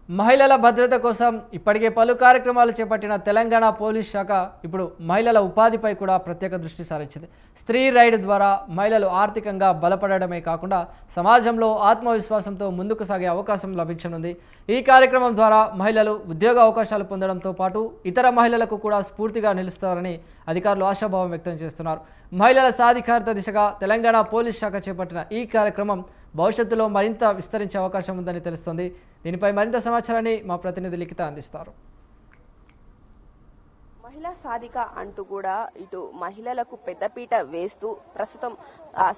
మహిళల భద్రత కోసం ఇప్పటికే పలు కార్యక్రమాలు చేపట్టిన తెలంగాణ పోలీస్ శాఖ ఇప్పుడు మహిళల ఉపాధిపై కూడా ప్రత్యేక దృష్టి సారించింది. స్త్రీ రైడ్ ద్వారా మహిళలు ఆర్థికంగా బలపడడమే కాకుండా సమాజంలో ఆత్మవిశ్వాసంతో ముందుకు సాగే అవకాశం లభించనుంది. ఈ కార్యక్రమం ద్వారా మహిళలు ఉద్యోగ అవకాశాలు పొందడంతో పాటు ఇతర మహిళలకు కూడా స్ఫూర్తిగా నిలుస్తారని అధికారులు ఆశాభావం వ్యక్తం చేస్తున్నారు. మహిళల సాధికారత దిశగా తెలంగాణ పోలీస్ శాఖ చేపట్టిన ఈ కార్యక్రమం భవిష్యత్తులో మరింత విస్తరించే అవకాశం ఉందని తెలుస్తోంది. దీనిపై మరింత సమాచారాన్ని మా ప్రతినిధి లిఖిత అందిస్తారు. మహిళా సాధిక అంటూ కూడా ఇటు మహిళలకు పెద్దపీట వేస్తూ ప్రస్తుతం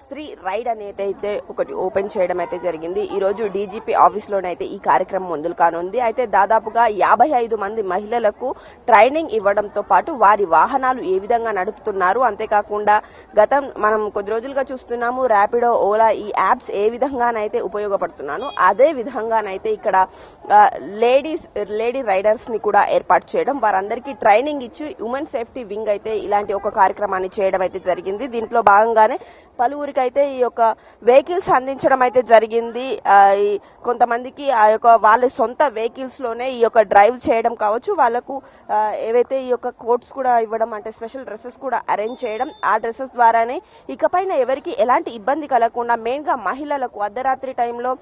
స్త్రీ రైడ్ అనేది అయితే ఒకటి ఓపెన్ చేయడం అయితే జరిగింది. ఈ రోజు డీజీపీ ఆఫీస్లోనైతే ఈ కార్యక్రమం మొదలు కానుంది. అయితే దాదాపుగా 55 మంది మహిళలకు ట్రైనింగ్ ఇవ్వడంతో పాటు వారి వాహనాలు ఏ విధంగా నడుపుతున్నారు, అంతేకాకుండా మనం కొద్ది రోజులుగా చూస్తున్నాము ర్యాపిడో, ఓలా ఈ యాప్స్ ఏ విధంగానైతే ఉపయోగపడుతున్నాను అదే విధంగానైతే ఇక్కడ లేడీ రైడర్స్ ని కూడా ఏర్పాటు చేయడం, వారందరికీ ట్రైనింగ్ ఇచ్చి ఉమెన్ సేఫ్టీ వింగ్ అయితే ఇలాంటి ఒక కార్యక్రమాన్ని చేయడం అయితే జరిగింది. దీంట్లో భాగంగానే పలువురికి అయితే ఈ యొక్క వెహికల్స్ అందించడం అయితే జరిగింది. కొంతమందికి ఆ యొక్క వాళ్ళ సొంత వెహికల్స్ లోనే ఈ యొక్క డ్రైవ్ చేయడం కావచ్చు, వాళ్ళకు ఏవైతే ఈ యొక్క కోట్స్ కూడా ఇవ్వడం, అంటే స్పెషల్ డ్రెస్సెస్ కూడా అరేంజ్ చేయడం, ఆ డ్రెస్సెస్ ద్వారానే ఇకపైన ఎవరికి ఎలాంటి ఇబ్బంది కలగకుండా మెయిన్ గా మహిళలకు అర్ధరాత్రి టైంలో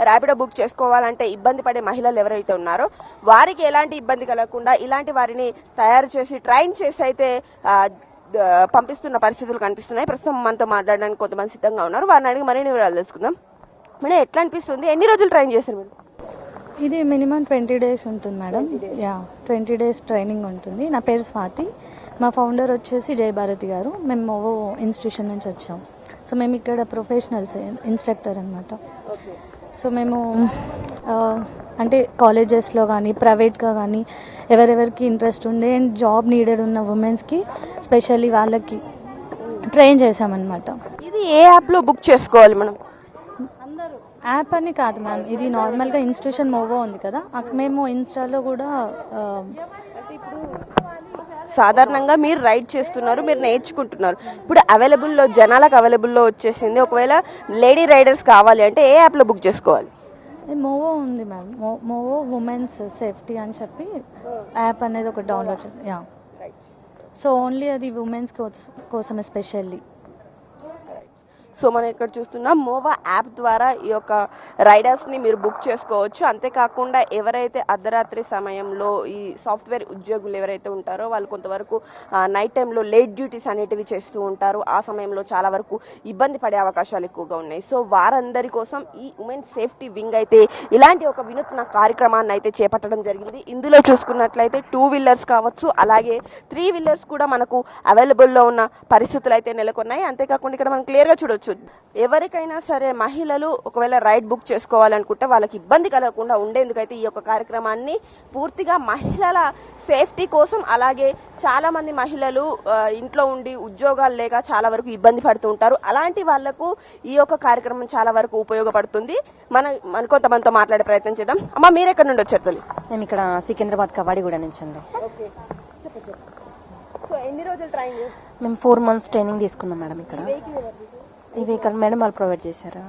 ర్యాపిడో బుక్ చేసుకోవాలంటే ఇబ్బంది పడే మహిళలు ఎవరైతే ఉన్నారో వారికి ఎలాంటి ఇబ్బంది కలగకుండా ఇలాంటి వారిని తయారు చేసి ట్రైన్ చేసి అయితే పంపిస్తున్న పరిస్థితులు కనిపిస్తున్నాయి. ప్రస్తుతం మనతో మాట్లాడడానికి కొంతమంది సిద్ధంగా ఉన్నారు. వారిని అడిగి మరిన్ని వివరాలు తెలుసుకుందాం. మేడం, ఎట్లా అనిపిస్తుంది? ఎన్ని రోజులు ట్రైన్ చేశారు మీరు? ఇది మినిమం 20 డేస్ ఉంటుంది మేడం. 20 డేస్ ట్రైనింగ్ ఉంటుంది. నా పేరు స్వాతి, మా ఫౌండర్ వచ్చేసి జయభారతి గారు. మేము మోవో ఇన్స్టిట్యూషన్ నుంచి వచ్చాం. సో మేము ఇక్కడ ప్రొఫెషనల్స్ ఇన్స్ట్రక్టర్ అనమాట. సో మేము అంటే కాలేజెస్లో కానీ ప్రైవేట్గా కానీ ఎవరెవరికి ఇంట్రెస్ట్ ఉండే అండ్ జాబ్ నీడెడ్ ఉన్న ఉమెన్స్కి స్పెషల్లీ వాళ్ళకి ట్రైన్ చేసామన్నమాట. ఇది ఏ యాప్లో బుక్ చేసుకోవాలి మనం? యాప్ అని కాదు మ్యామ్, ఇది నార్మల్గా ఇన్స్టిట్యూషన్ మోవో ఉంది కదా, మేము ఇన్స్టాలో కూడా సాధారణంగా మీరు రైడ్ చేస్తున్నారు, మీరు నేర్చుకుంటున్నారు. ఇప్పుడు జనాలకు అవైలబుల్లో వచ్చేసింది. ఒకవేళ లేడీ రైడర్స్ కావాలి అంటే ఏ యాప్లో బుక్ చేసుకోవాలి? మోవో ఉంది మ్యామ్, మోవో ఉమెన్స్ సేఫ్టీ అని చెప్పి యాప్ అనేది ఒక డౌన్లోడ్ చేసి, సో ఓన్లీ అది ఉమెన్స్ కోసం ఎస్పెషల్లీ. సో మనం ఇక్కడ చూస్తున్నాం మోవా యాప్ ద్వారా ఈ యొక్క రైడర్స్ని మీరు బుక్ చేసుకోవచ్చు. అంతేకాకుండా ఎవరైతే అర్ధరాత్రి సమయంలో ఈ సాఫ్ట్వేర్ ఉద్యోగులు ఎవరైతే ఉంటారో వాళ్ళు కొంతవరకు నైట్ టైంలో లేట్ డ్యూటీస్ అనేటివి చేస్తూ ఉంటారు. ఆ సమయంలో చాలా వరకు ఇబ్బంది పడే అవకాశాలు ఎక్కువగా ఉన్నాయి. సో వారందరి కోసం ఈ ఉమెన్ సేఫ్టీ వింగ్ అయితే ఇలాంటి ఒక వినూత్న కార్యక్రమాన్ని అయితే చేపట్టడం జరిగింది. ఇందులో చూసుకున్నట్లయితే 2 వీలర్స్ కావచ్చు, అలాగే 3 వీలర్స్ కూడా మనకు అవైలబుల్లో ఉన్న పరిస్థితులు అయితే నెలకొన్నాయి. అంతేకాకుండా ఇక్కడ మనం క్లియర్గా చూడవచ్చు, ఎవరికైనా సరే మహిళలు ఒకవేళ రైడ్ బుక్ చేసుకోవాలనుకుంటే వాళ్ళకి ఇబ్బంది కలగకుండా ఉండేందుకైతే ఈ యొక్క కార్యక్రమాన్ని పూర్తిగా మహిళల సేఫ్టీ కోసం, అలాగే చాలా మంది మహిళలు ఇంట్లో ఉండి ఉద్యోగాలు లేక చాలా వరకు ఇబ్బంది పడుతూ ఉంటారు. అలాంటి వాళ్లకు ఈ యొక్క కార్యక్రమం చాలా వరకు ఉపయోగపడుతుంది. మన కొంతమందితో మాట్లాడే ప్రయత్నం చేద్దాం. అమ్మ, మీరు ఎక్కడి నుండి వచ్చారు తల్లి? మేము ఇక్కడ సికింద్రాబాద్ కవాడిగూడ నుంచి అండి. సో ఎన్ని రోజులు ట్రైన్ చేస్తారు? మేము 4 months ట్రైనింగ్ తీసుకున్నాం మేడం. ఇక్కడ ఈ వెహికల్ మేడం వాళ్ళు ప్రొవైడ్ చేశారు.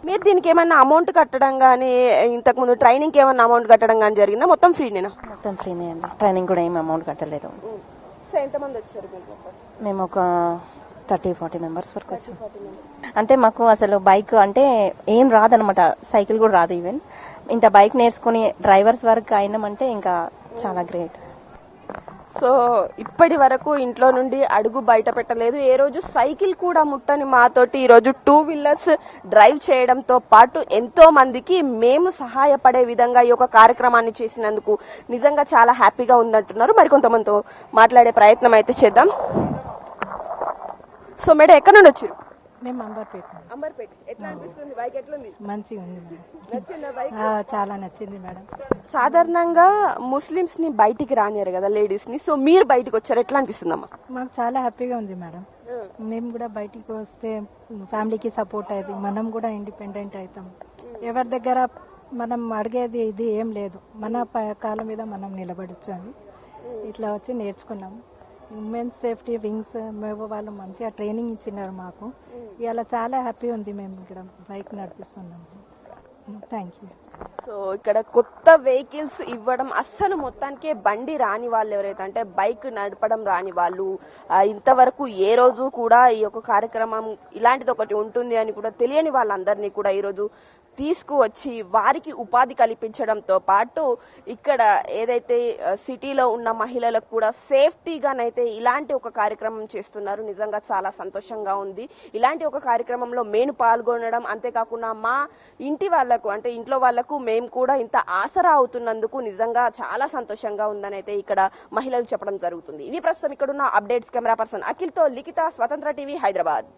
మీరు దీనికి ఏమైనా అమౌంట్ కట్టడం కానీ, ఇంతకుముందు ట్రైనింగ్కి ఏమైనా అమౌంట్ కట్టడం కానీ జరిగిందా? మొత్తం ఫ్రీనేనా? మొత్తం ఫ్రీనే అండి. ట్రైనింగ్ కూడా ఏం అమౌంట్ కట్టలేదు. సో ఎంతమంది వచ్చారు? మేము ఒక 30-40 మెంబర్స్ వరకు వచ్చాం. అంటే మాకు అసలు బైక్ అంటే ఏం రాదనమాట, సైకిల్ కూడా రాదు. ఈవెన్ ఇంత బైక్ నేర్చుకుని డ్రైవర్స్ వరకు అయినామంటే ఇంకా చాలా గ్రేట్. సో ఇప్పటి వరకు ఇంట్లో నుండి అడుగు బయట పెట్టలేదు, ఏ రోజు సైకిల్ కూడా ముట్టని మాతోటి ఈరోజు 2 వీలర్స్ డ్రైవ్ చేయడంతో పాటు ఎంతో మందికి మేము సహాయపడే విధంగా ఈ యొక్క కార్యక్రమాన్ని చేసినందుకు నిజంగా చాలా హ్యాపీగా ఉందంటున్నారు. మరి కొంతమందితో మాట్లాడే ప్రయత్నం అయితే చేద్దాం. సో మేడం, ఎక్కడ నుండి వచ్చారు? మేము అంబర్పేట. ఎట్లా అనిపిస్తుంది? బైక్ ఎట్లుంది? మంచిగా ఉంది మేడం. నచ్చిందా బైక్? చాలా నచ్చింది మేడం. సాధారణంగా ముస్లిమ్స్ ని బయటికి రానియరు కదా, లేడీస్ ని. సో మీరు బయటికి వచ్చారు, ఎట్లా అనిపిస్తుందమ్మా? మాకు చాలా హ్యాపీగా ఉంది మేడం. మేము కూడా బయటికి వస్తే ఫ్యామిలీకి సపోర్ట్ అయ్యేది, మనం కూడా ఇండిపెండెంట్ అవుతాం. ఎవరి దగ్గర మనం అడిగేది ఇది ఏం లేదు, మన కాళ్ళ మీద మనం నిలబడచ్చు అని ఇట్లా వచ్చి నేర్చుకున్నాము. ఉమెన్స్ సేఫ్టీ వింగ్స్ మేము వాళ్ళు మంచిగా ట్రైనింగ్ ఇచ్చినారు మాకు. ఇవాళ చాలా హ్యాపీ ఉంది, మేము ఇక్కడ బైక్ నడిపిస్తున్నాము. Thank you. సో ఇక్కడ కొత్త వెహికల్స్ ఇవ్వడం అస్సలు మొత్తానికే బండి రాని వాళ్ళు ఎవరైతే అంటే బైక్ నడపడం రాని వాళ్ళు ఇంతవరకు ఏ రోజు కూడా ఈ యొక్క కార్యక్రమం ఇలాంటిది ఒకటి ఉంటుంది అని కూడా తెలియని వాళ్ళందరినీ కూడా ఈరోజు తీసుకువచ్చి వారికి ఉపాధి కల్పించడంతో పాటు ఇక్కడ ఏదైతే సిటీలో ఉన్న మహిళలకు కూడా సేఫ్టీగానైతే ఇలాంటి ఒక కార్యక్రమం చేస్తున్నారు. నిజంగా చాలా సంతోషంగా ఉంది. ఇలాంటి ఒక కార్యక్రమంలో నేను పాల్గొనడం, అంతేకాకుండా మా ఇంటి వాళ్లకు అంటే ఇంట్లో వాళ్లకు మేము కూడా ఇంత ఆసరా అవుతున్నందుకు నిజంగా చాలా సంతోషంగా ఉందని అయితే ఇక్కడ మహిళలు చెప్పడం జరుగుతుంది. ఇవి ప్రస్తుతం ఇక్కడున్న అప్డేట్స్. కెమెరా పర్సన్ అఖిల్తో లిఖిత, స్వతంత్ర టీవీ, హైదరాబాద్.